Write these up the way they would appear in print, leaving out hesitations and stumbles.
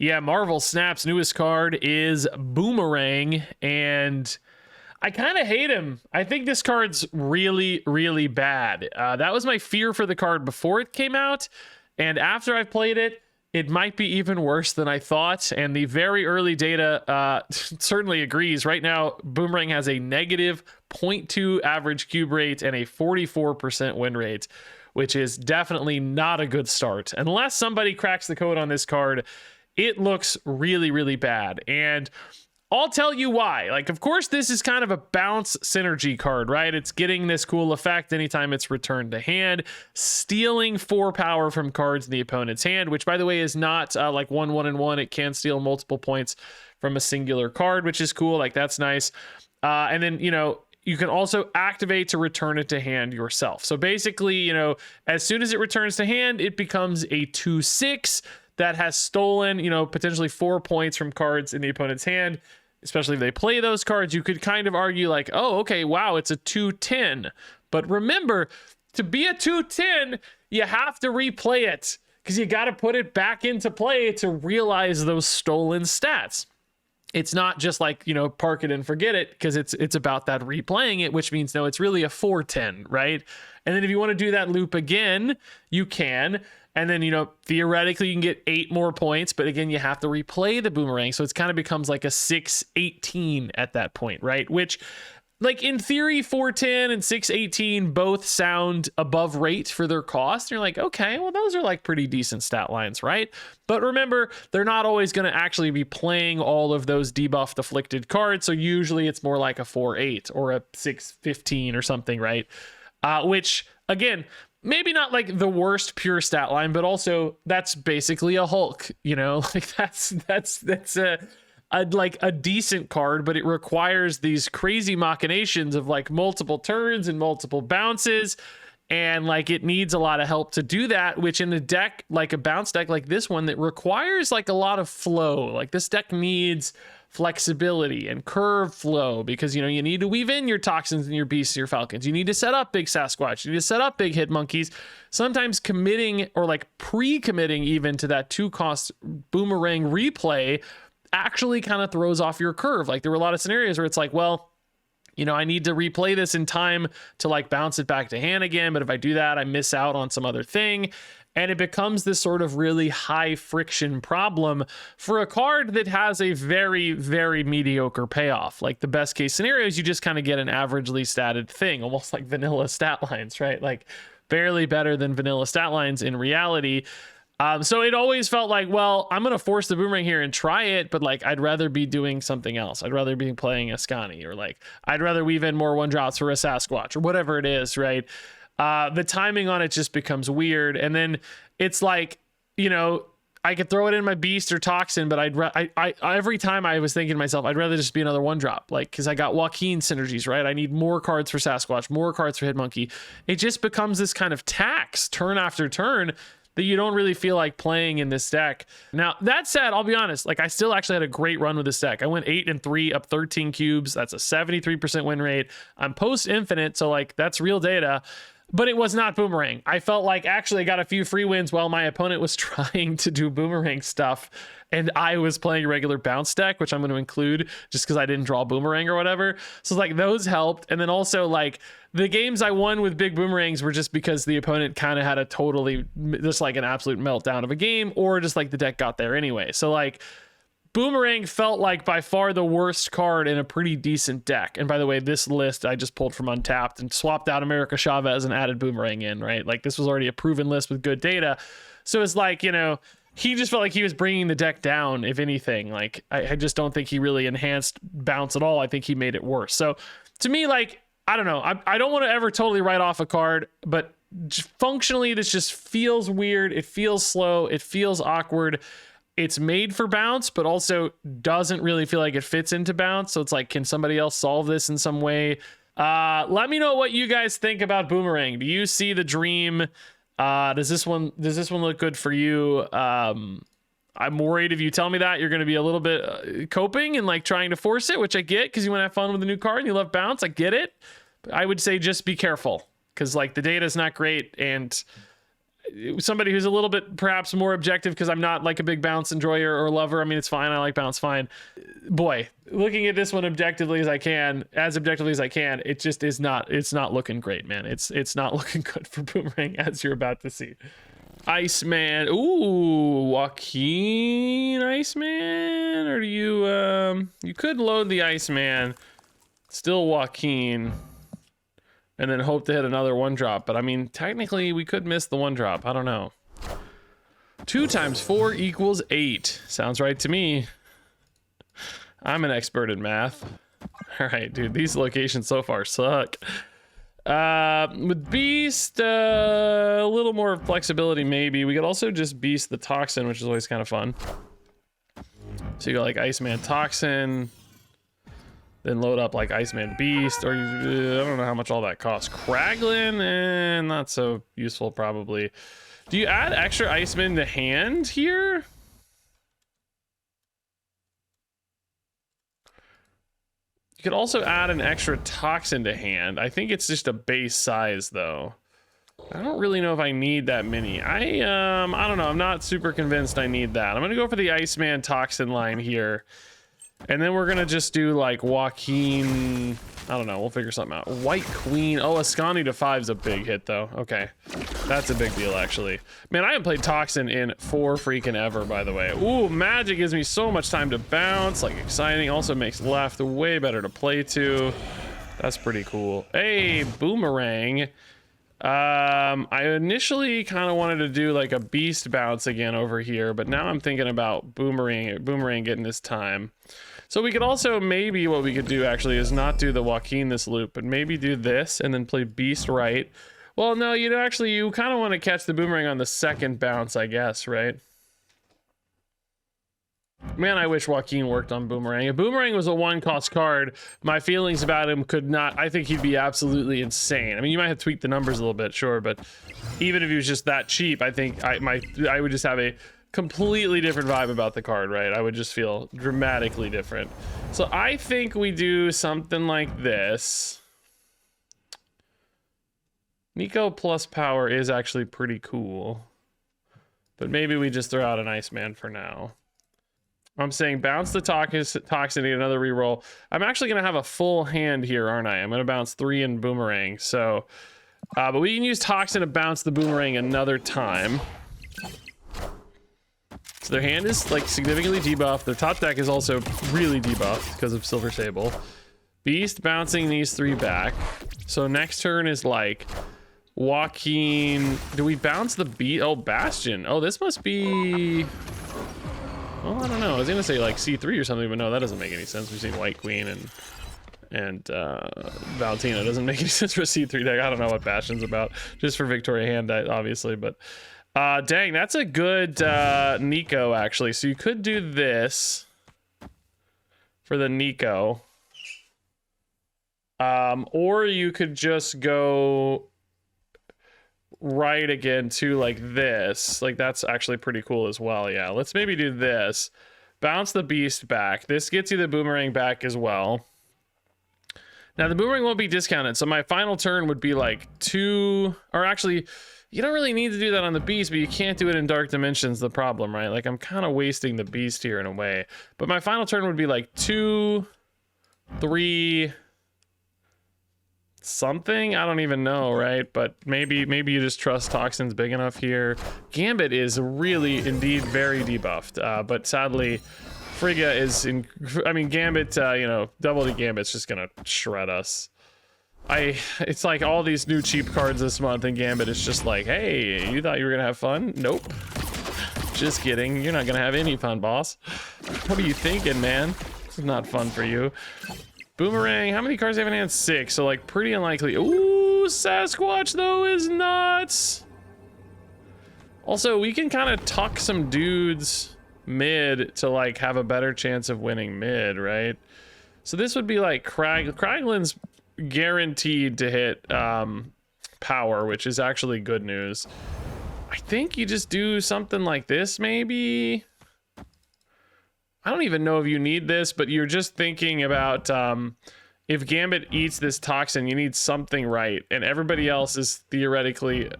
Yeah, Marvel Snap's newest card is Boomerang, and I kind of hate him. I think this card's really, really bad. That was my fear for the card before it came out, and after I've played it, it might be even worse than I thought, and the very early data certainly agrees. Right now, Boomerang has a negative 0.2 average cube rate and a 44% win rate, which is definitely not a good start. Unless somebody cracks the code on this card, it looks really, really bad. And I'll tell you why. Like, of course, this is kind of a bounce synergy card, right? It's getting this cool effect anytime it's returned to hand, stealing 4 power from cards in the opponent's hand, which, by the way, is not like 1/1/1. It can steal multiple points from a singular card, which is cool. Like, that's nice. And then, you know, you can also activate to return it to hand yourself. So basically, you know, as soon as it returns to hand, it becomes a 2/6 that has stolen, you know, potentially 4 points from cards in the opponent's hand. Especially if they play those cards, you could kind of argue like, oh, okay, wow, it's a 2/10. But remember, to be a 2/10, you have to replay it because you got to put it back into play to realize those stolen stats. It's not just like, you know, park it and forget it, because it's about that replaying it, which means no, it's really a 4/10, right? And then if you want to do that loop again, you can. And then, you know, theoretically you can get 8 more points, but again, you have to replay the Boomerang. So it kind of becomes like a 6/18 at that point, right? Which, like, in theory, 4/10 and 6/18 both sound above rate for their cost. And you're like, okay, well, those are like pretty decent stat lines, right? But remember, they're not always going to actually be playing all of those debuffed afflicted cards. So usually it's more like a 4/8 or a 6/15 or something, right? Which, again, maybe not like the worst pure stat line, but also that's basically a Hulk, you know, like that's a decent card, but it requires these crazy machinations of like multiple turns and multiple bounces. And like, it needs a lot of help to do that, which in a deck, like a bounce deck like this one, that requires like a lot of flow. Like, this deck needs flexibility and curve flow, because, you know, you need to weave in your toxins and your beasts and your falcons. You need to set up big Sasquatch. You need to set up big hit monkeys. Sometimes committing or like pre-committing even to that 2-cost Boomerang replay actually kind of throws off your curve. Like, there were a lot of scenarios where it's like, well, you know, I need to replay this in time to like bounce it back to hand again. But if I do that, I miss out on some other thing. And it becomes this sort of really high friction problem for a card that has a very, very mediocre payoff. Like, the best case scenario is you just kind of get an averagely statted thing, almost like vanilla stat lines, right? Like, barely better than vanilla stat lines in reality. So it always felt like, well, I'm going to force the Boomerang here and try it, but like, I'd rather be doing something else. I'd rather be playing a Scani, or like, I'd rather weave in more 1-drops for a Sasquatch or whatever it is, right? The timing on it just becomes weird. And then it's like, you know, I could throw it in my beast or toxin, but I every time I was thinking to myself, I'd rather just be another 1-drop, like, because I got Joaquin synergies, right? I need more cards for Sasquatch, more cards for Hitmonkey. It just becomes this kind of tax turn after turn that you don't really feel like playing in this deck. Now, that said, I'll be honest, like, I still actually had a great run with this deck. I went 8-3, up 13 cubes. That's a 73% win rate. I'm post infinite, so like, that's real data. But it was not Boomerang. I felt like actually I got a few free wins while my opponent was trying to do Boomerang stuff, and I was playing a regular bounce deck, which I'm going to include just because I didn't draw Boomerang or whatever. So like, those helped. And then also, like, the games I won with big Boomerangs were just because the opponent kind of had a totally, just like an absolute meltdown of a game, or just like the deck got there anyway. So like, Boomerang felt like by far the worst card in a pretty decent deck. And by the way, this list I just pulled from Untapped and swapped out America Chavez and added Boomerang in, right? Like, this was already a proven list with good data. So it's like, you know, he just felt like he was bringing the deck down, if anything. Like, I just don't think he really enhanced bounce at all. I think he made it worse. So to me, like, I don't know. I don't want to ever totally write off a card, but functionally, this just feels weird. It feels slow. It feels awkward. It's made for bounce, but also doesn't really feel like it fits into bounce. So it's like, can somebody else solve this in some way? Let me know what you guys think about Boomerang. Do you see the dream? Does this one look good for you? I'm worried if you tell me that you're going to be a little bit coping and like trying to force it, which I get, because you want to have fun with the new card and you love bounce. I get it. But I would say just be careful, because like, the data is not great, and somebody who's a little bit perhaps more objective, because I'm not like a big bounce enjoyer or lover. I mean, it's fine. I like bounce fine. Boy, looking at this one objectively as objectively as I can, it just is not, it's not looking great, man. It's not looking good for Boomerang, as you're about to see. Iceman. Ooh, Joaquin Iceman. Or do you, you could load the Iceman, still Joaquin, and then hope to hit another one drop. But I mean, technically we could miss the one drop. I don't know. 2 times 4 equals 8. Sounds right to me. I'm an expert in math. All right, dude, these locations so far suck. With Beast, a little more flexibility maybe. We could also just Beast the Toxin, which is always kind of fun. So you go like Iceman Toxin, then load up like Iceman Beast, or I don't know how much all that costs. Kraglin, not so useful probably. Do you add extra Iceman to hand here? You could also add an extra Toxin to hand. I think it's just a base size though. I don't really know if I need that many. I don't know. I'm not super convinced I need that. I'm gonna go for the Iceman Toxin line here. And then we're gonna just do like Joaquin. I don't know, we'll figure something out. White Queen. Oh, Ascani to 5 is a big hit though. Okay, that's a big deal actually. Man, I haven't played Toxin in 4 freaking ever, by the way. Ooh, Magic gives me so much time to bounce, like exciting. Also makes left way better to play to. That's pretty cool. Hey, Boomerang. I initially kind of wanted to do like a Beast bounce again over here, but now I'm thinking about Boomerang getting his time. So we could also, maybe what we could do actually is not do the Joaquin this loop, but maybe do this and then play Beast right. Well, no, you kind of want to catch the Boomerang on the second bounce, I guess, right? Man, I wish Joaquin worked on Boomerang. If Boomerang was a 1-cost card, my feelings about him could not, I think he'd be absolutely insane. I mean, you might have tweaked the numbers a little bit, sure, but even if he was just that cheap, I think I would just have a completely different vibe about the card, right? I would just feel dramatically different. So I think we do something like this. Nico plus power is actually pretty cool, but maybe we just throw out an Iceman for now. I'm saying bounce the Toxin, need another reroll. I'm actually going to have a full hand here, aren't I? I'm going to bounce 3 in Boomerang. So, but we can use Toxin to bounce the Boomerang another time. So their hand is like significantly debuffed. Their top deck is also really debuffed because of Silver Sable. Beast bouncing these 3 back. So next turn is like Joaquin. Do we bounce the Beast? Oh, Bastion. Oh, this must be... Well, I don't know. I was gonna say like C3 or something, but no, that doesn't make any sense. We've seen White Queen and Valentina. Doesn't make any sense for a C3 deck. I don't know what Bastion's about. Just for Victoria hand, obviously. But dang, that's a good Nico actually. So you could do this for the Nico, or you could just go right again to like this. Like that's actually pretty cool as well. Yeah, let's maybe do this. Bounce the Beast back. This gets you the Boomerang back as well. Now the Boomerang won't be discounted, so my final turn would be like 2, or actually you don't really need to do that on the Beast, but you can't do it in Dark Dimensions, the problem, right? Like I'm kind of wasting the Beast here in a way, but my final turn would be like 2, 3 something. I don't even know, right? But maybe you just trust Toxin's big enough here. Gambit is really indeed very debuffed, but sadly Frigga is in, I mean Gambit, you know, double the Gambit's just gonna shred us. It's like all these new cheap cards this month, and Gambit is just like, hey, you thought you were gonna have fun? Nope, just kidding, you're not gonna have any fun, boss. What are you thinking, man? This is not fun for you. Boomerang, how many cards do you have in hand? 6, so like pretty unlikely. Ooh, Sasquatch though is nuts. Also, we can kind of tuck some dudes mid to like have a better chance of winning mid, right? So this would be like Kraglin's guaranteed to hit power, which is actually good news. I think you just do something like this maybe. I don't even know if you need this, but you're just thinking about if Gambit eats this toxin, you need something right, and everybody else is theoretically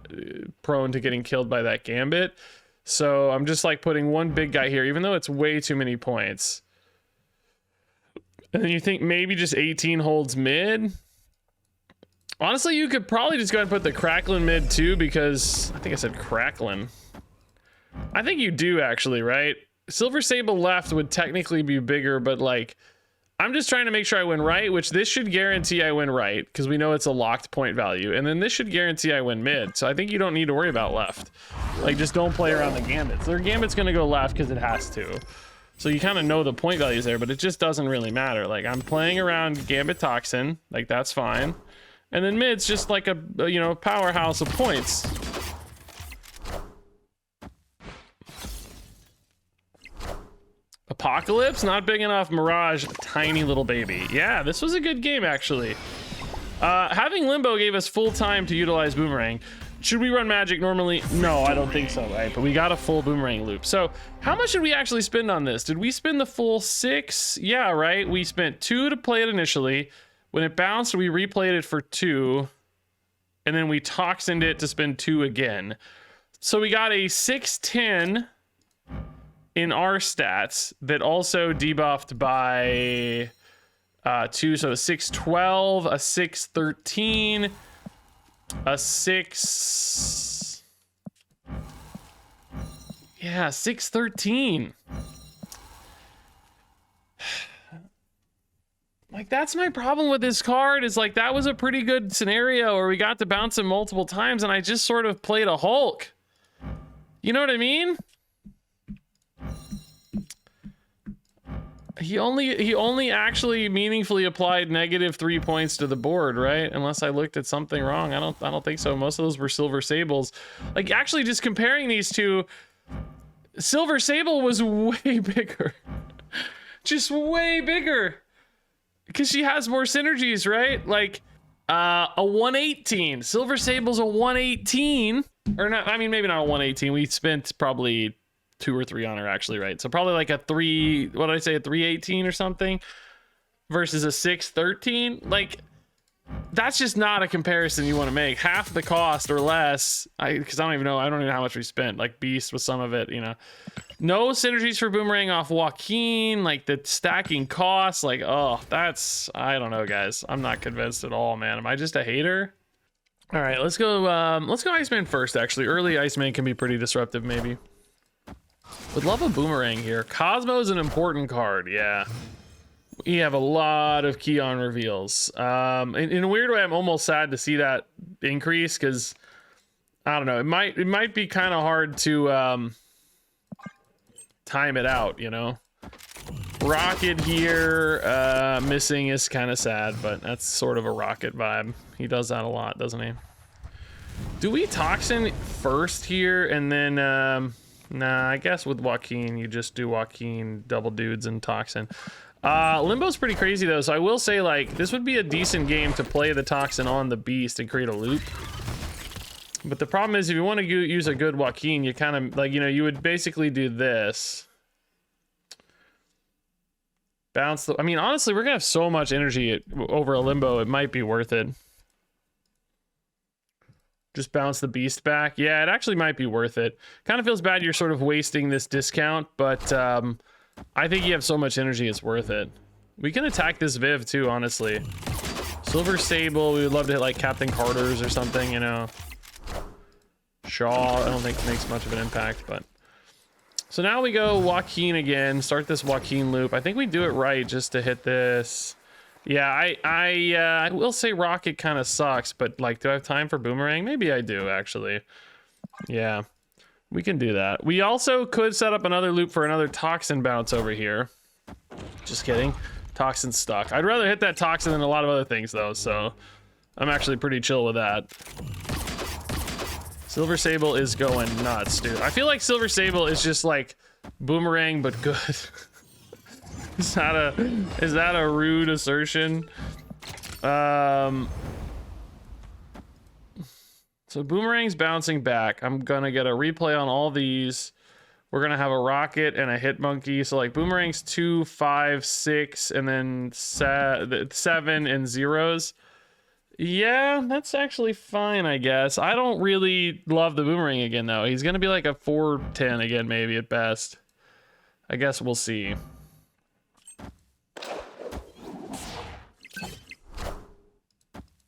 prone to getting killed by that Gambit. So I'm just like putting one big guy here, even though it's way too many points. And then you think maybe just 18 holds mid? Honestly, you could probably just go ahead and put the Cracklin mid too, because I think I said Cracklin. I think you do actually, right? Silver Sable left would technically be bigger, but like, I'm just trying to make sure I win right, which this should guarantee I win right, because we know it's a locked point value. And then this should guarantee I win mid. So I think you don't need to worry about left. Like, just don't play around the Gambits. Their Gambit's going to go left because it has to. So you kind of know the point values there, but it just doesn't really matter. Like, I'm playing around Gambit Toxin. Like, that's fine. And then mid's just like a you know, powerhouse of points. Apocalypse, not big enough. Mirage, tiny little baby. Yeah, this was a good game, actually. Having Limbo gave us full time to utilize Boomerang. Should we run Magic normally? No, I don't think so, right? But we got a full Boomerang loop. So how much did we actually spend on this? Did we spend the full 6? Yeah, right? We spent 2 to play it initially. When it bounced, we replayed it for 2. And then we toxined it to spend 2 again. So we got a 610 in our stats that also debuffed by 2, so a 612, a 613, a 613. Like, that's my problem with this card, is like, that was a pretty good scenario where we got to bounce him multiple times and I just sort of played a Hulk. You know what I mean? He only actually meaningfully applied -3 points to the board, right? Unless I looked at something wrong. I don't think so. Most of those were Silver Sables. Like, actually, just comparing these two, Silver Sable was way bigger. Just way bigger. Because she has more synergies, right? Like, a 118. Silver Sable's a 118. Or not, I mean, maybe not a 118. We spent probably 2 or 3 on her, actually, right? So probably like a 3, what did I say, a 318 or something versus a 613. Like, that's just not a comparison you want to make. Half the cost or less, because I don't even know how much we spent. Like, Beast with some of it, you know. No synergies for Boomerang off Joaquin, like the stacking costs, like, oh, that's, I don't know, guys. I'm not convinced at all, man. Am I just a hater? All right, let's go Iceman first, actually. Early Iceman can be pretty disruptive, maybe. Would love a Boomerang here. Cosmo is an important card, yeah. We have a lot of key on reveals. In a weird way, I'm almost sad to see that increase, because I don't know, it might be kind of hard to time it out, you know. Rocket here, missing is kind of sad, but that's sort of a Rocket vibe. He does that a lot, doesn't he? Do we Toxin first here and then nah, I guess with Joaquin you just do Joaquin, double dudes, and Toxin. Limbo's pretty crazy though, so I will say, like, this would be a decent game to play the Toxin on the Beast and create a loop. But the problem is, if you want to use a good Joaquin, you kind of, like, you know, you would basically do this. Bounce the, I mean, honestly, we're gonna have so much energy over a Limbo, it might be worth it. Just bounce the Beast back. Yeah, it actually might be worth it. Kind of feels bad you're sort of wasting this discount, but I think you have so much energy, it's worth it. We can attack this Viv too, honestly. Silver Sable, we would love to hit like Captain Carter's or something, you know. Shaw, I don't think makes much of an impact, but. So now we go Joaquin again, start this Joaquin loop. I think we do it right just to hit this. Yeah, I will say Rocket kind of sucks, but like, do I have time for Boomerang? Maybe I do, actually. Yeah, we can do that. We also could set up another loop for another Toxin bounce over here. Just kidding. Toxin's stuck. I'd rather hit that Toxin than a lot of other things, though, so I'm actually pretty chill with that. Silver Sable is going nuts, dude. I feel like Silver Sable is just like Boomerang, but good. Is that a rude assertion? So Boomerang's bouncing back. I'm gonna get a replay on all these. we're gonna have a rocket and a hit monkey. So like Boomerang's 2, 5, 6, and then 7 and zeros. Yeah, that's actually fine, I guess. I don't really love the Boomerang again though. He's gonna be like a 4-10 again, maybe at best. I guess we'll see.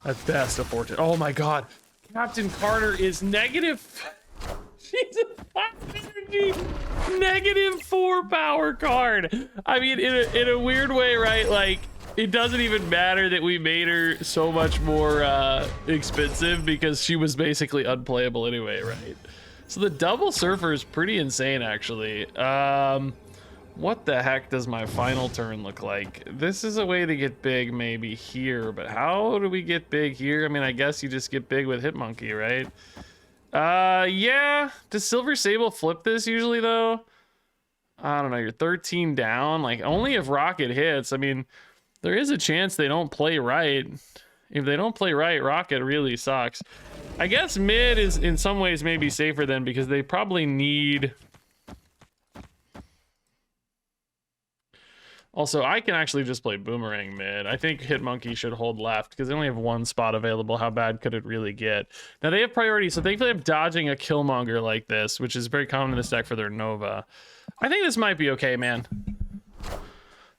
At best a 4-10. Oh my god. Captain Carter is negative. She's a 5 energy, -4 power card. I mean, in a weird way, right? Like, it doesn't even matter that we made her so much more expensive because she was basically unplayable anyway, right? So the double surfer is pretty insane, actually. What the heck does my final turn look like? This is a way to get big maybe here, but how do we get big here? I mean, I guess you just get big with Hitmonkey, right? Yeah. Does Silver Sable flip this usually though? I don't know, you're 13 down. Like, only if Rocket hits. I mean, there is a chance they don't play right. If they don't play right, Rocket really sucks. I guess mid is in some ways maybe safer then because they probably need... Also, I can actually just play Boomerang mid. I think Hitmonkey should hold left because they only have one spot available. How bad could it really get? Now they have priority, so thankfully I'm dodging a Killmonger like this, which is very common in this deck for their Nova. I think this might be okay, man.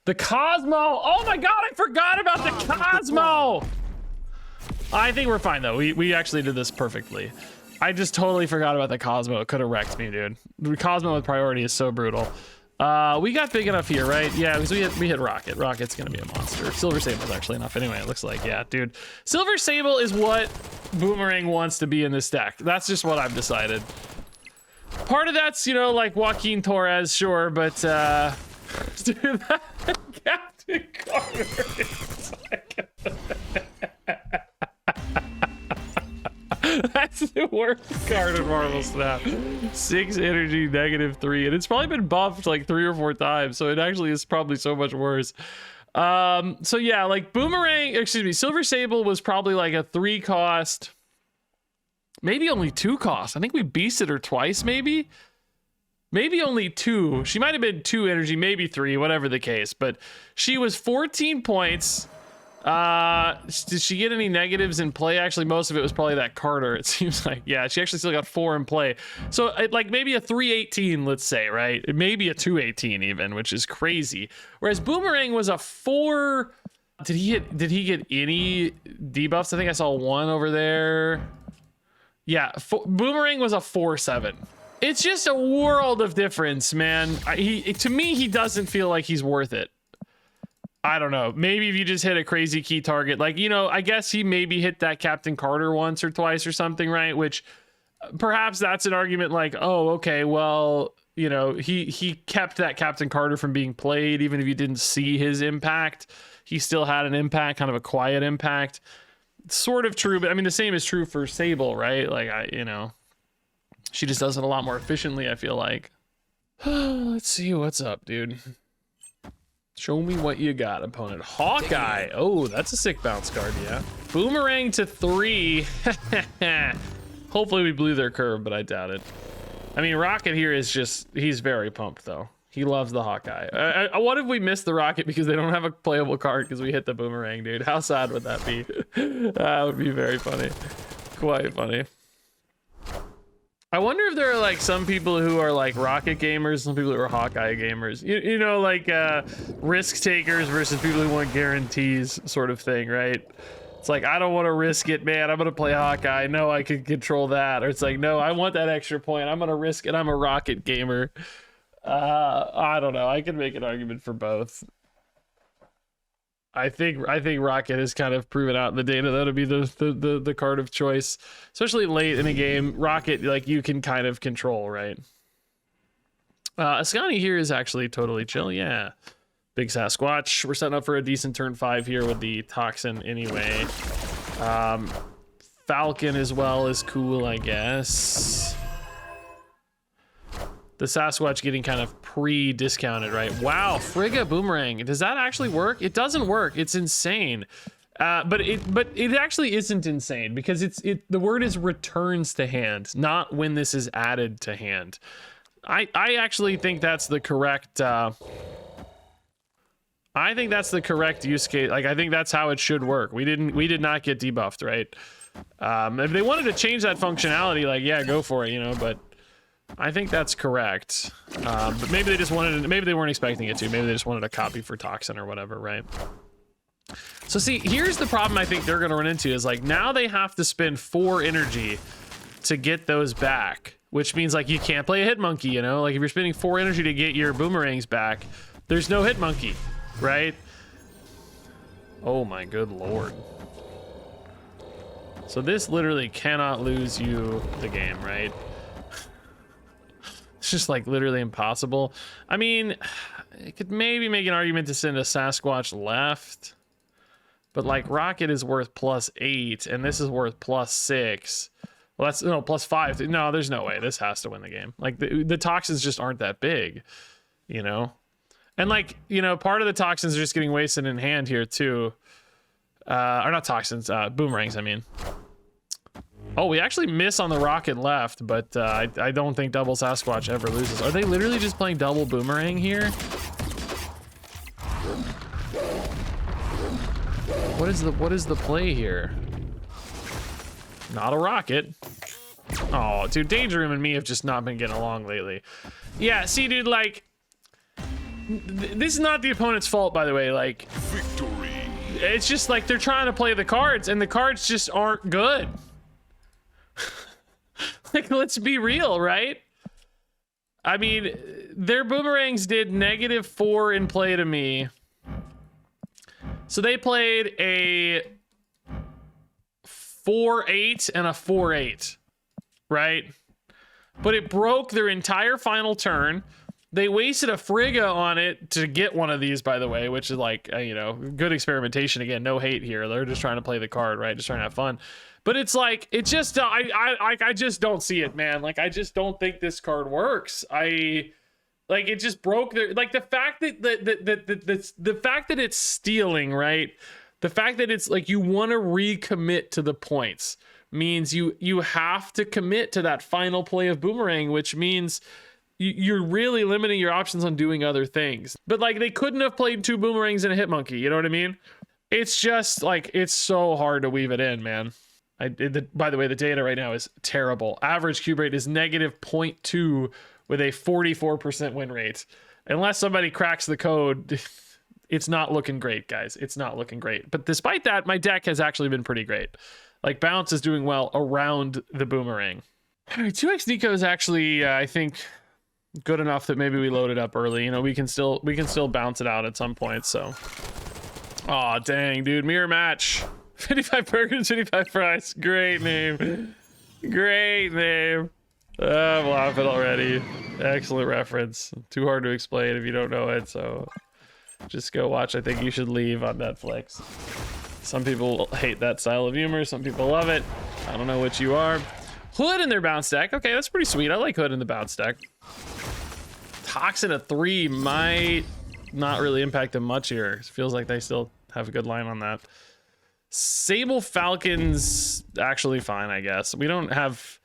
The Cosmo! Oh my god, I forgot about the Cosmo! I think we're fine though. We actually did this perfectly. I just totally forgot about the Cosmo. It could have wrecked me, dude. The Cosmo with priority is so brutal. We got big enough here, right? Yeah, because we hit Rocket. Rocket's gonna be a monster. Silver Sable's actually enough anyway, it looks like. Yeah, dude. Silver Sable is what Boomerang wants to be in this deck. That's just what I've decided. Part of that's, you know, like Joaquin Torres, sure, but, dude, that Captain Carter is like... That's the worst card in Marvel Snap. 6 energy, -3, and it's probably been buffed like 3 or 4 times, so it actually is probably so much worse. So yeah, like Boomerang, excuse me, Silver Sable was probably like a 3 cost, maybe only 2 cost. I think we beasted her twice, maybe only 2. She might have been 2 energy, maybe 3, whatever the case, but she was 14 points. Did she get any negatives in play? Actually, most of it was probably that Carter, it seems like. Yeah, she actually still got 4 in play. So like maybe a 318, let's say, right? Maybe a 218 even, which is crazy. Whereas Boomerang was a 4. Did he get any debuffs? I think I saw 1 over there. Yeah, Boomerang was a 4-7. It's just a world of difference, man. To me, he doesn't feel like he's worth it. I don't know. Maybe if you just hit a crazy key target, like, you know, I guess he maybe hit that Captain Carter once or twice or something, right? Which perhaps that's an argument like, oh, okay, well, you know, he kept that Captain Carter from being played. Even if you didn't see his impact, he still had an impact, kind of a quiet impact. Sort of true, but I mean, the same is true for Sable, right? Like, you know, she just does it a lot more efficiently, I feel like. Let's see what's up, dude. Show me what you got, opponent. Hawkeye. Oh, that's a sick bounce card, yeah. Boomerang to 3. Hopefully we blew their curve, but I doubt it. I mean, Rocket here is just, he's very pumped, though. He loves the Hawkeye. What if we missed the Rocket because they don't have a playable card because we hit the Boomerang, dude? How sad would that be? That would be very funny. Quite funny. I wonder if there are like some people who are like Rocket gamers, some people who are Hawkeye gamers. You know, like risk takers versus people who want guarantees sort of thing, right? It's like, I don't want to risk it, man. I'm going to play Hawkeye. No, I can control that. Or it's like, no, I want that extra point. I'm going to risk it. I'm a Rocket gamer. I don't know. I can make an argument for both. I think Rocket has kind of proven out in the data that'll be the card of choice, especially late in a game. Rocket, like, you can kind of control, right? Ascani here is actually totally chill. Yeah, big Sasquatch. We're setting up for a decent turn 5 here with the Toxin anyway. Falcon as well is cool, I guess. The Sasquatch getting kind of pre-discounted, right? Wow, Frigga Boomerang. Does that actually work? It doesn't work. It's insane. But it actually isn't insane because the word is returns to hand, not when this is added to hand. I actually think that's the correct I think that's the correct use case. Like, I think that's how it should work. We did not get debuffed, right? If they wanted to change that functionality, like, yeah, go for it, you know, but I think that's correct. But maybe they just wanted to, maybe they weren't expecting it to. Maybe they just wanted a copy for Toxin or whatever, right? So see, here's the problem I think they're gonna run into is like, now they have to spend 4 energy to get those back, which means like you can't play a hit monkey, you know? Like if you're spending 4 energy to get your boomerangs back, there's no hit monkey, right? Oh my good lord. So this literally cannot lose you the game, right? It's just like literally impossible. I mean, it could maybe make an argument to send a Sasquatch left, but like Rocket is worth +8 and this is worth +6. Well, that's no +5. No, there's no way. This has to win the game. Like the toxins just aren't that big, you know? And like, you know, part of the toxins are just getting wasted in hand here too. Or not toxins, boomerangs, I mean. Oh, we actually miss on the rocket left, but I don't think double Sasquatch ever loses. Are they literally just playing double boomerang here? What is the play here? Not a rocket. Oh, dude, Danger Room and me have just not been getting along lately. Yeah, see, dude, like, this is not the opponent's fault, by the way. Like, victory. It's just like they're trying to play the cards, and the cards just aren't good. Like, let's be real, right? I mean, their boomerangs did -4 in play to me. So they played a 4-8 and a 4-8, right? But it broke their entire final turn. They wasted a Frigga on it to get one of these, by the way, which is like, you know, good experimentation. Again, no hate here. They're just trying to play the card, right? Just trying to have fun. But it's like, it just, I just don't see it, man. Like, I just don't think this card works. Like, it just broke their, like, the fact that, the fact that it's stealing, right? The fact that it's like, you want to recommit to the points means you have to commit to that final play of Boomerang, which means you're really limiting your options on doing other things. But like, they couldn't have played 2 Boomerangs and a Hitmonkey, you know what I mean? It's just like, it's so hard to weave it in, man. By the way, the data right now is terrible. Average cube rate is -0.2 with a 44% win rate. Unless somebody cracks the code, it's not looking great, guys. It's not looking great. But despite that, my deck has actually been pretty great. Like, Bounce is doing well around the Boomerang. All right, 2x Nico is actually, I think, good enough that maybe we load it up early. You know, we can still bounce it out at some point, so. Aw, dang, dude. Mirror match. 55 burgers, 55 fries. Great name. Great name. I'm laughing already. Excellent reference. Too hard to explain if you don't know it, so just go watch I Think You Should Leave on Netflix. Some people hate that style of humor. Some people love it. I don't know which you are. Hood in their bounce deck. Okay, that's pretty sweet. I like Hood in the bounce deck. Toxin at 3 might not really impact them much here. It feels like they still have a good line on that. Sable Falcon's actually fine, I guess. We don't have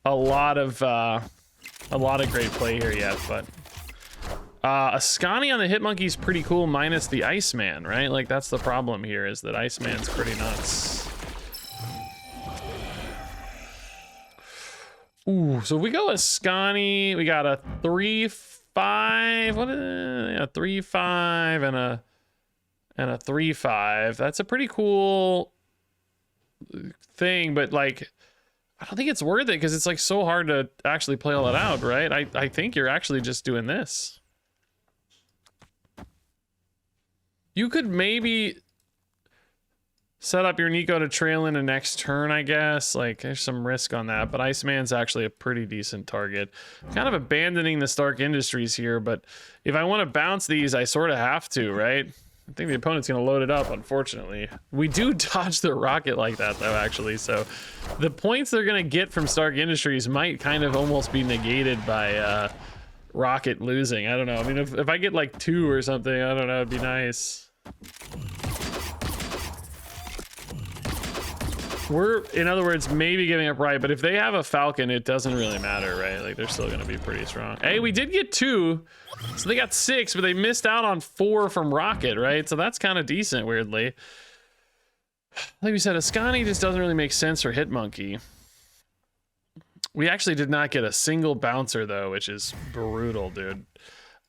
a lot of great play here yet, but Ascani on the Hitmonkey's pretty cool, minus the Iceman, right? Like, that's the problem here, is that Iceman's pretty nuts. Ooh, so if we go Ascani, we got a 3-5, what a 3-5 and a 3-5. That's a pretty cool thing, but like, I don't think it's worth it because it's like so hard to actually play all that out, right? I think you're actually just doing this. You could maybe set up your Nico to trail in a next turn, I guess. Like, there's some risk on that, but Iceman's actually a pretty decent target. Kind of abandoning the Stark Industries here, but if I want to bounce these, I sort of have to, right? I think the opponent's going to load it up, unfortunately. We do dodge the rocket like that, though, actually, so the points they're going to get from Stark Industries might kind of almost be negated by rocket losing. I don't know. I mean, if I get like 2 or something, I don't know, it'd be nice. We're, in other words, maybe giving up right, but if they have a Falcon, it doesn't really matter, right? Like, they're still gonna be pretty strong. Hey, we did get 2, so they got 6, but they missed out on 4 from Rocket, right? So that's kind of decent, weirdly. Like we said, Ascani just doesn't really make sense for Hitmonkey. We actually did not get a single bouncer, though, which is brutal, dude.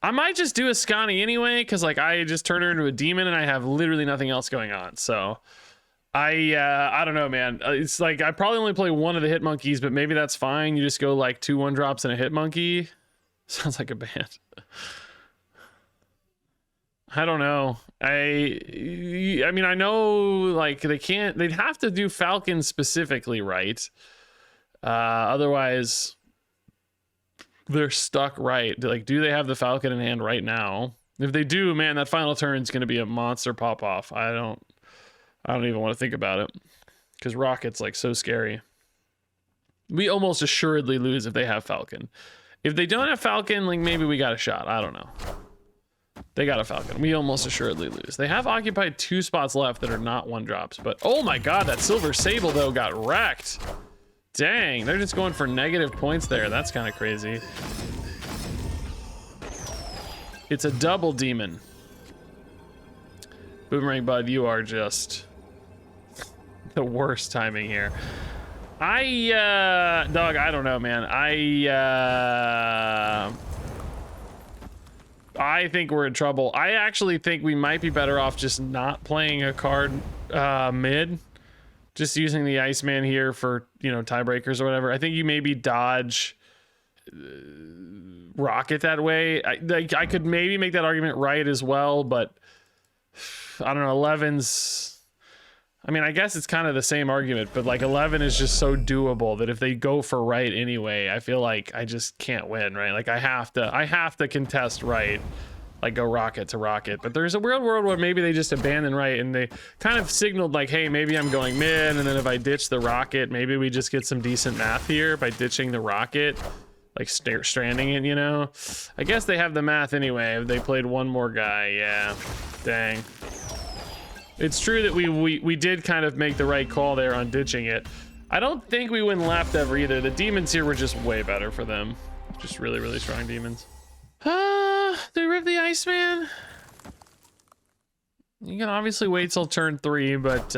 I might just do Ascani anyway, because, like, I just turned her into a demon, and I have literally nothing else going on, so... I don't know, man. It's like I probably only play one of the Hitmonkeys, but maybe that's fine. You just go like 2 1-drops and a Hitmonkey. Sounds like a band. I don't know. I mean, I know like they'd have to do Falcon specifically, right? Otherwise they're stuck, right? Like, do they have the Falcon in hand right now? If they do, man, that final turn is going to be a monster pop off. I don't even want to think about it because Rocket's like so scary. We almost assuredly lose if they have Falcon. If they don't have Falcon, like maybe we got a shot. I don't know. They got a Falcon. We almost assuredly lose. They have occupied 2 spots left that are not 1-drops, but oh my God, that Silver Sable though got wrecked. Dang, they're just going for negative points there. That's kind of crazy. It's a double demon. Boomerang Bud, you are just the worst timing here. Dog, I don't know, man. I think we're in trouble. I actually think we might be better off just not playing a card mid. Just using the Iceman here for, you know, tiebreakers or whatever. I think you maybe dodge Rocket that way. I could maybe make that argument right as well, but I don't know, 11's... I mean, I guess it's kind of the same argument, but like 11 is just so doable that if they go for right anyway, I feel like I just can't win, right? Like I have to contest right, like go Rocket to Rocket. But there's a weird world where maybe they just abandon right and they kind of signaled like, hey, maybe I'm going mid, and then if I ditch the Rocket, maybe we just get some decent math here by ditching the Rocket, like stranding it, you know? I guess they have the math anyway. If they played one more guy, yeah, dang. It's true that we did kind of make the right call there on ditching it. I don't think we win left ever either. The demons here were just way better for them. Just really, really strong demons. They rip the Iceman. You can obviously wait till turn 3, but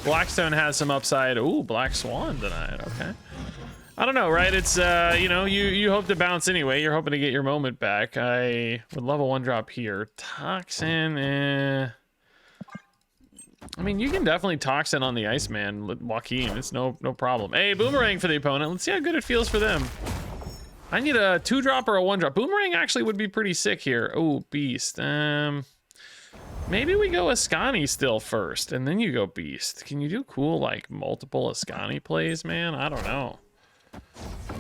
Blackstone has some upside. Ooh, Black Swan tonight. Okay. I don't know, right? It's you know, you hope to bounce anyway. You're hoping to get your moment back. I would love a 1-drop here. Toxin, I mean, you can definitely Toxin on the Iceman with Joaquin. It's no problem. Hey, Boomerang for the opponent. Let's see how good it feels for them. I need a 2-drop or a 1-drop. Boomerang actually would be pretty sick here. Oh, Beast. Maybe we go Ascani still first, and then you go Beast. Can you do cool, like, multiple Ascani plays, man? I don't know.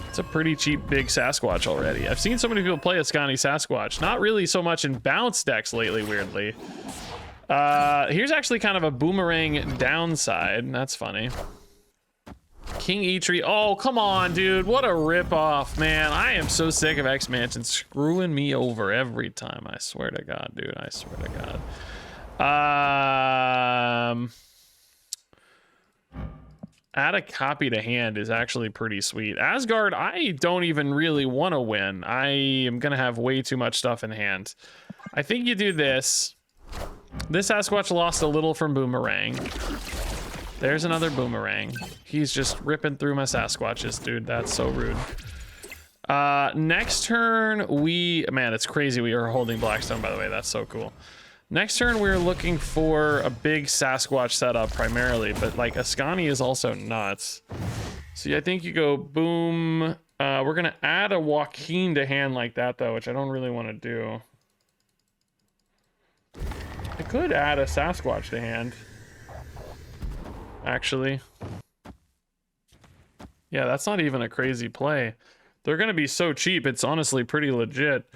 It's a pretty cheap big Sasquatch already. I've seen so many people play Ascani Sasquatch. Not really so much in bounce decks lately, weirdly. Here's actually kind of a Boomerang downside. That's funny. King Eitri. Oh, come on, dude. What a ripoff, man. I am so sick of X-Mansion screwing me over every time. I swear to God, dude. I swear to God. Add a copy to hand is actually pretty sweet. Asgard, I don't even really want to win. I am going to have way too much stuff in hand. I think you do this. This Sasquatch lost a little from Boomerang. There's another Boomerang. He's just ripping through my Sasquatches, dude. That's so rude. Next turn, man, it's crazy we are holding Blackstone, by the way. That's so cool. Next turn, we're looking for a big Sasquatch setup primarily, but like Ascani is also nuts. So I think you go boom. We're going to add a Joaquin to hand like that, though, which I don't really want to do. I could add a Sasquatch to hand. Actually. Yeah, that's not even a crazy play. They're going to be so cheap, it's honestly pretty legit.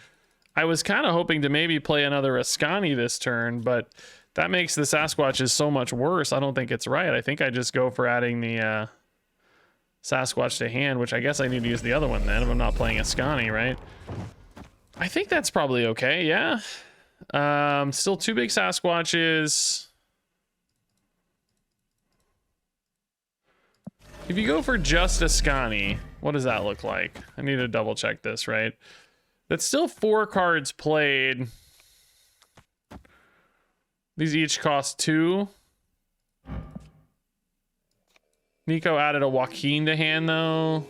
I was kind of hoping to maybe play another Ascani this turn, but that makes the Sasquatches so much worse. I don't think it's right. I think I just go for adding the Sasquatch to hand, which I guess I need to use the other one then if I'm not playing Ascani, right? I think that's probably okay, yeah. Still 2 big Sasquatches. If you go for just Ascani, what does that look like? I need to double check this, right? That's still 4 cards played. These each cost 2. Nico added a Joaquin to hand, though.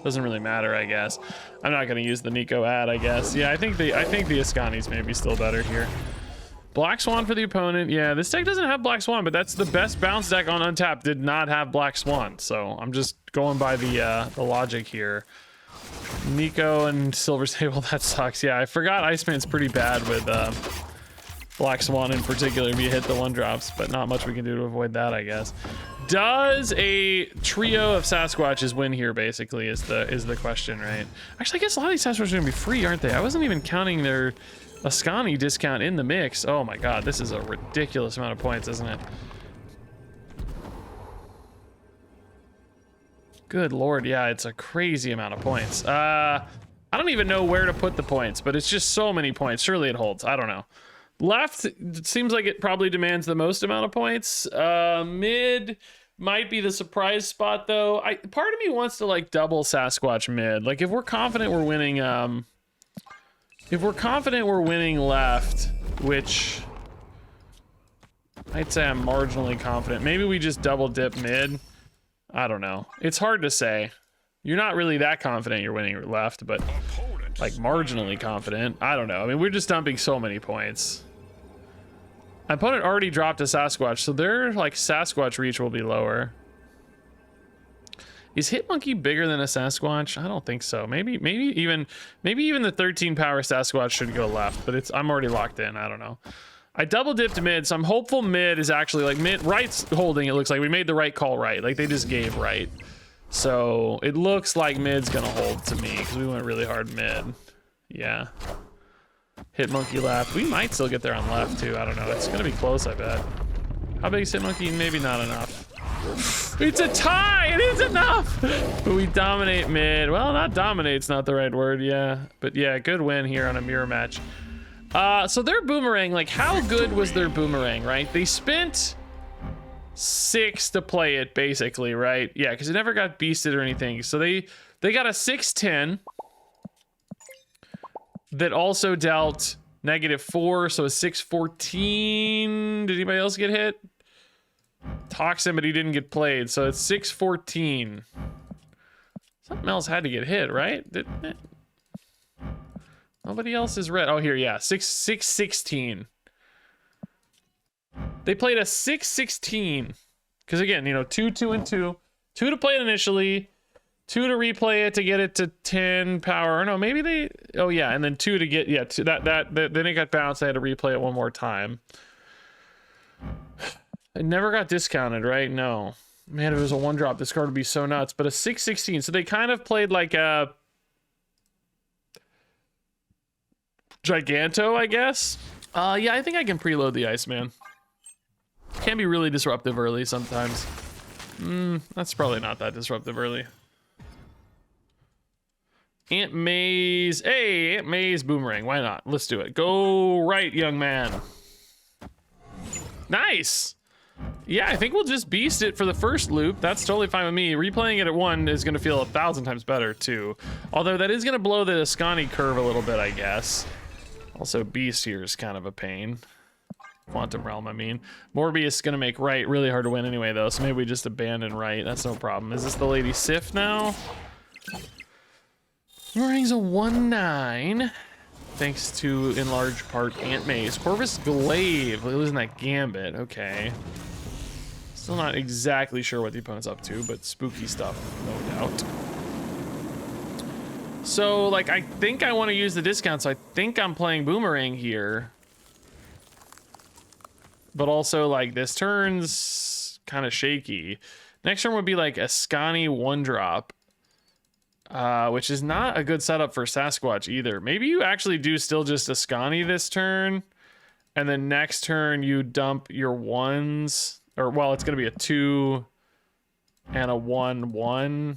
Doesn't really matter, I guess. I'm not going to use the Nico ad, I guess. Yeah, I think the Ascani's maybe still better here. Black Swan for the opponent. Yeah, this deck doesn't have Black Swan, but that's the best bounce deck on Untapped. Did not have Black Swan, so I'm just going by the logic here. Nico and Silver Sable, that sucks. Yeah, I forgot Iceman's pretty bad with Black Swan in particular if you hit the 1-drops, but not much we can do to avoid that, I guess. Does a trio of Sasquatches win here, basically, is the question, right? Actually, I guess a lot of these Sasquatches are gonna be free, aren't they? I wasn't even counting their Ascani discount in the mix. Oh my god, this is a ridiculous amount of points, isn't it? Good lord, yeah, it's a crazy amount of points. I don't even know where to put the points, but it's just so many points. Surely it holds. I don't know. Left, it seems like it probably demands the most amount of points. Mid might be the surprise spot, though. Part of me wants to like double Sasquatch mid. Like if we're confident we're winning, left, which I'd say I'm marginally confident. Maybe we just double dip mid. I don't know. It's hard to say. You're not really that confident you're winning left, but like marginally confident. I don't know. I mean, we're just dumping so many points. My opponent already dropped a Sasquatch, so their like Sasquatch reach will be lower. Is Hitmonkey bigger than a Sasquatch? I don't think so. Maybe even the 13 power Sasquatch should go left, but I'm already locked in. I don't know. I double dipped mid, so I'm hopeful mid is actually like mid. Right's holding. It looks like we made the right call right. Like they just gave right. So it looks like mid's gonna hold to me because we went really hard mid. Yeah. Hitmonkey left. We might still get there on left too. I don't know. It's gonna be close, I bet. How big is Hitmonkey? Maybe not enough. It's a tie! It is enough! But we dominate mid. Well, not dominate's not the right word, yeah. But yeah, good win here on a mirror match. So their Boomerang, like how good was their Boomerang, right? They spent 6 to play it basically, right? Yeah, because it never got beasted or anything. So they got a 6/10 that also dealt -4, so a 6/14. Did anybody else get hit? Toxin, but he didn't get played, so it's 6/14. Something else had to get hit, right? Didn't it? Nobody else is red. Oh, here, yeah, 6/16. They played a 6/16 because again, you know, 2, 2, and 2 to play it initially, 2 to replay it to get it to 10 power. Or no, maybe they. Oh yeah, and then 2 to get then it got bounced. I had to replay it one more time. It never got discounted, right? No. Man, if it was a 1-drop, this card would be so nuts. But a 6/16, so they kind of played like a Giganto, I guess. Yeah, I think I can preload the Iceman. Can be really disruptive early sometimes. That's probably not that disruptive early. Aunt May's. Hey, Aunt May's Boomerang. Why not? Let's do it. Go right, young man. Nice. Yeah, I think we'll just beast it for the first loop. That's totally fine with me. Replaying it at 1 is going to feel 1,000 times better, too. Although that is going to blow the Ascani curve a little bit, I guess. Also, beast here is kind of a pain. Quantum Realm, I mean. Morbius is going to make right really hard to win anyway, though, so maybe we just abandon right. That's no problem. Is this the Lady Sif now? Boomerang's a 1/9. Thanks to, in large part, Aunt May's. Corvus Glaive, losing that Gambit, okay. Still not exactly sure what the opponent's up to, but spooky stuff, no doubt. So, like, I think I want to use the discount, so I think I'm playing Boomerang here. But also, like, this turn's kind of shaky. Next turn would be, like, a Ascani 1-drop. Which is not a good setup for Sasquatch either. Maybe you actually do still just Ascani this turn, and then next turn you dump your 1s, or well, it's gonna be a 2 and a 1/1.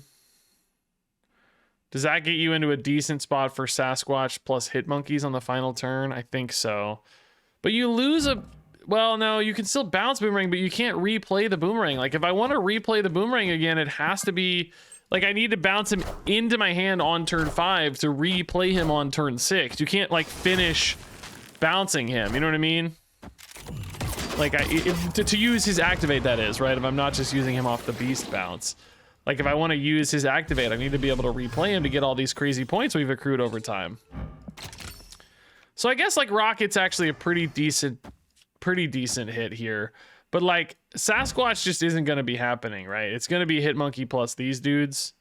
Does that get you into a decent spot for Sasquatch plus Hitmonkeys on the final turn? I think so. But you lose a well, no, you can still bounce Boomerang, but you can't replay the Boomerang. Like, if I want to replay the Boomerang again, it has to be, like, I need to bounce him into my hand on turn 5 to replay him on turn 6. You can't, like, finish bouncing him, you know what I mean? Like, to use his activate, that is, right? If I'm not just using him off the beast bounce. Like, if I want to use his activate, I need to be able to replay him to get all these crazy points we've accrued over time. So I guess, like, Rocket's actually a pretty decent hit here. But, like, Sasquatch just isn't going to be happening, right? It's going to be Hitmonkey plus these dudes.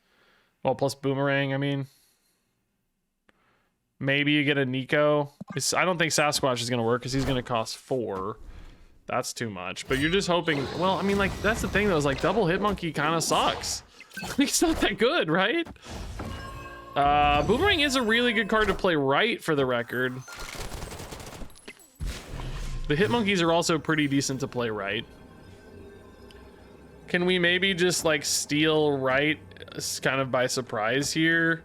Well, plus Boomerang, I mean. Maybe you get a Nico. I don't think Sasquatch is going to work because he's going to cost 4. That's too much. But you're just hoping... Well, I mean, like, that's the thing, though, is, like, double Hitmonkey kind of sucks. It's not that good, right? Boomerang is a really good card to play right, for the record. The Hitmonkeys are also pretty decent to play right. Can we maybe just, like, steal right kind of by surprise here?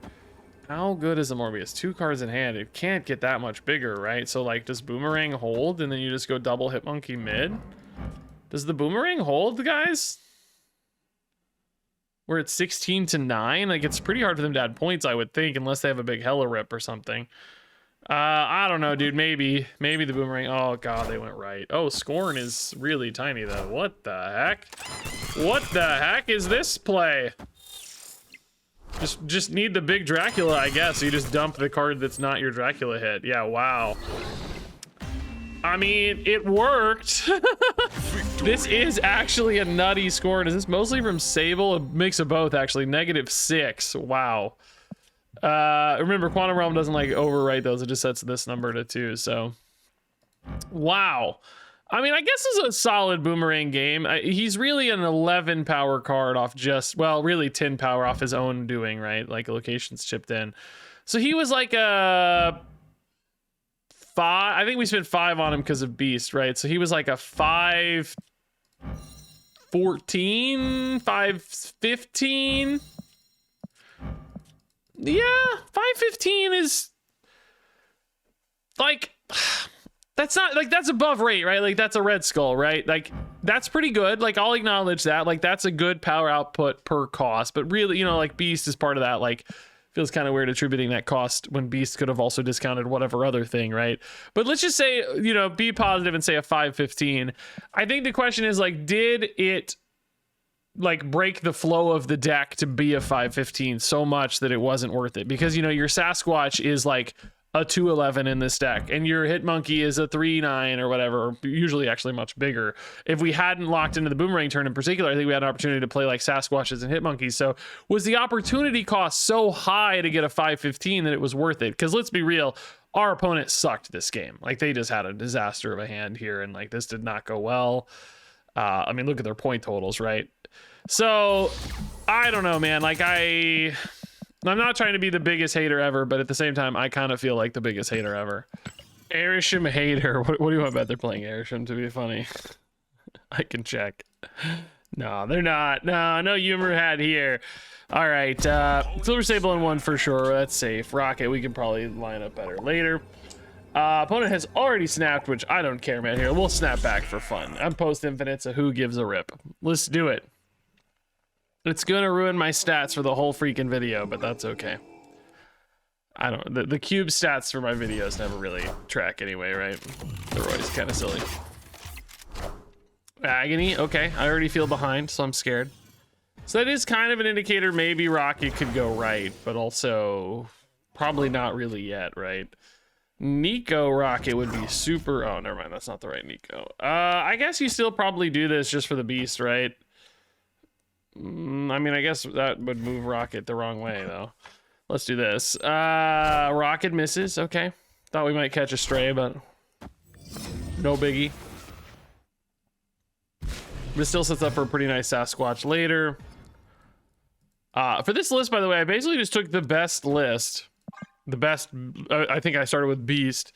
How good is the Morbius? 2 cards in hand. It can't get that much bigger, right? So, like, does Boomerang hold and then you just go double Hitmonkey mid? Does the Boomerang hold, guys? We're at 16-9. Like, it's pretty hard for them to add points, I would think, unless they have a big hella rip or something. I don't know, dude. Maybe the Boomerang. Oh, God, they went right. Oh, Scorn is really tiny, though. What the heck? What the heck is this play? Just need the big Dracula, I guess. So you just dump the card that's not your Dracula hit. Yeah, wow. I mean, it worked. This is actually a nutty Scorn. Is this mostly from Sable? A mix of both, actually. -6. Wow. Remember, Quantum Realm doesn't, like, overwrite those. It just sets this number to 2, so. Wow. I mean, I guess it's a solid Boomerang game. He's really an 11 power card off just, well, really 10 power off his own doing, right? Like, locations chipped in. So he was like a 5. I think we spent 5 on him because of Beast, right? So he was like a 5-14, 5-15. Yeah, 5-15 is like, that's not, like, that's above rate, right? Like, that's a Red Skull, right? Like, that's pretty good. Like, I'll acknowledge that. Like, that's a good power output per cost. But really, you know, like, Beast is part of that. Like, feels kind of weird attributing that cost when Beast could have also discounted whatever other thing, right? But let's just say, you know, be positive and say a 5-15. I think the question is, like, did it, like, break the flow of the deck to be a 5-15 so much that it wasn't worth it? Because, you know, your Sasquatch is like a 2-11 in this deck, and your Hitmonkey is a 3-9 or whatever, or usually actually much bigger. If we hadn't locked into the Boomerang turn in particular, I think we had an opportunity to play like Sasquatches and Hitmonkeys. So was the opportunity cost so high to get a 5-15 that it was worth it? Because let's be real, our opponent sucked this game. Like, they just had a disaster of a hand here, and, like, this did not go well. I mean, look at their point totals, right? So I don't know, man. Like, I'm not trying to be the biggest hater ever, but at the same time, I kind of feel like the biggest hater ever. Airsham hater. What do you want about they're playing Airsham to be funny? I can check. No, they're not. No humor had here. All right. Silver Sable in 1 for sure. That's safe. Rocket, we can probably line up better later. Opponent has already snapped, which I don't care, man. Here, we'll snap back for fun. I'm post-infinite, so who gives a rip? Let's do it. It's gonna ruin my stats for the whole freaking video, but that's okay. I don't, the cube stats for my videos never really track anyway, right? They're always kind of silly. Agony, okay. I already feel behind, so I'm scared. So that is kind of an indicator maybe Rocket could go right, but also probably not really yet, right? Nico Rocket would be super... Oh, never mind. That's not the right Nico. I guess you still probably do this just for the Beast, right? I mean, I guess that would move Rocket the wrong way, though. Let's do this. Rocket misses. Okay. Thought we might catch a stray, but no biggie. This still sets up for a pretty nice Sasquatch later. For this list, by the way, I basically just took the best list. The best, I think I started with Beast.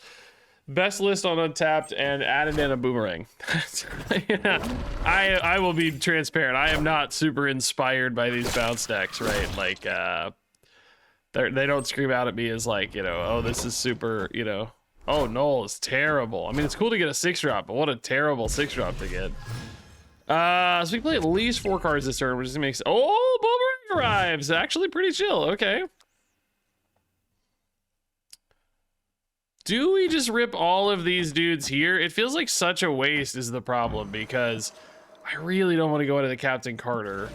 Best list on Untapped and added in a Boomerang. Yeah, I will be transparent. I am not super inspired by these bounce decks, right? Like, they don't scream out at me as like, you know, oh, this is super, you know, Oh, Null is terrible. I mean, it's cool to get a 6-drop, but what a terrible 6-drop to get. So we play at least 4 cards this turn, which makes... Oh, Boomerang arrives! Actually pretty chill, okay. Do we just rip all of these dudes here? It feels like such a waste is the problem, because I really don't want to go into the Captain Carter.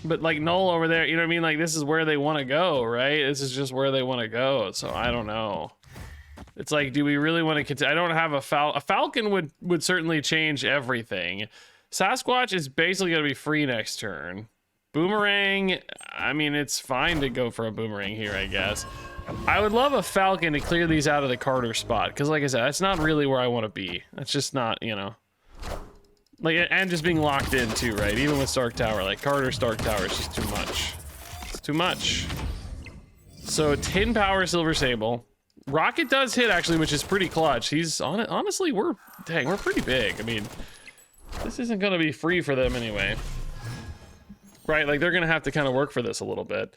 But like Null over there, you know what I mean? Like this is where they want to go, right? This is just where they want to go, so I don't know. It's like, do we really want to continue? I don't have a Falcon would certainly change everything. Sasquatch is basically going to be free next turn. Boomerang, I mean, it's fine to go for a Boomerang here, I guess. I would love a Falcon to clear these out of the Carter spot, because like I said, that's not really where I want to be. That's just not, you know. Like, and just being locked in too, right? Even with Stark Tower, like Carter Stark Tower is just too much. It's too much. So 10 power Silver Sable. Rocket does hit actually, which is pretty clutch. He's on it. Honestly, we're pretty big. I mean, this isn't gonna be free for them anyway. Right, like they're gonna have to kind of work for this a little bit.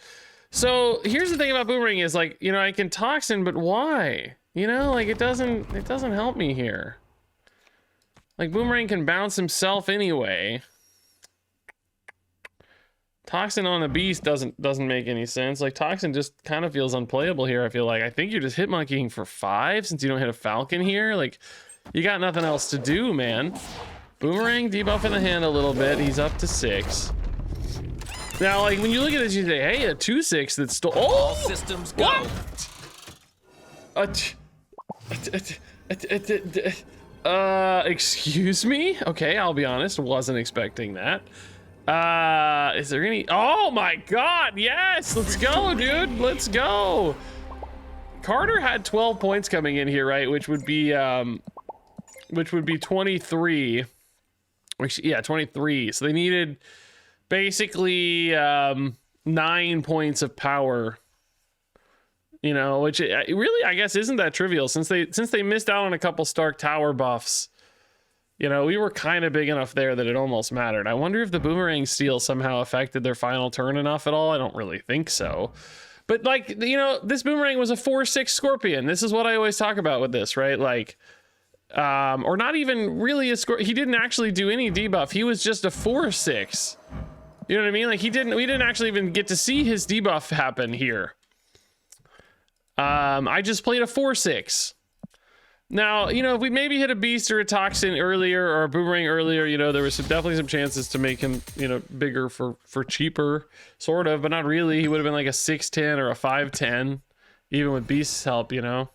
So here's the thing about Boomerang is like, you know, I can Toxin, but why? You know, like it doesn't help me here. Like Boomerang can bounce himself anyway. Toxin on the beast doesn't make any sense. Like Toxin just kind of feels unplayable here. I feel like I think you're just hitmonkeying for 5 since you don't hit a Falcon here. Like you got nothing else to do, man. Boomerang debuffing the hand a little bit. He's up to 6. Now, like when you look at this, you say, "Hey, a 2/6 that's still." Oh, all systems go. Excuse me? Okay, I'll be honest, wasn't expecting that. Is there any... Oh my god, yes! Let's go, dude, let's go! Carter had 12 points coming in here, right? Which would be 23. Which, yeah, 23. So they needed basically 9 points of power. You know, which really, I guess, isn't that trivial since they missed out on a couple Stark Tower buffs. You know, we were kind of big enough there that it almost mattered. I wonder if the Boomerang steal somehow affected their final turn enough at all. I don't really think so. But like, you know, this Boomerang was a 4/6 Scorpion. This is what I always talk about with this, right? Like, or not even really a Scorpion. He didn't actually do any debuff. He was just a 4/6. You know what I mean? Like we didn't actually even get to see his debuff happen here. I just played a 4/6. Now, you know, if we maybe hit a Beast or a Toxin earlier or a Boomerang earlier, you know, there was definitely some chances to make him, you know, bigger for cheaper, sort of, but not really. He would have been like a 6/10 or a 5/10, even with Beast's help, you know.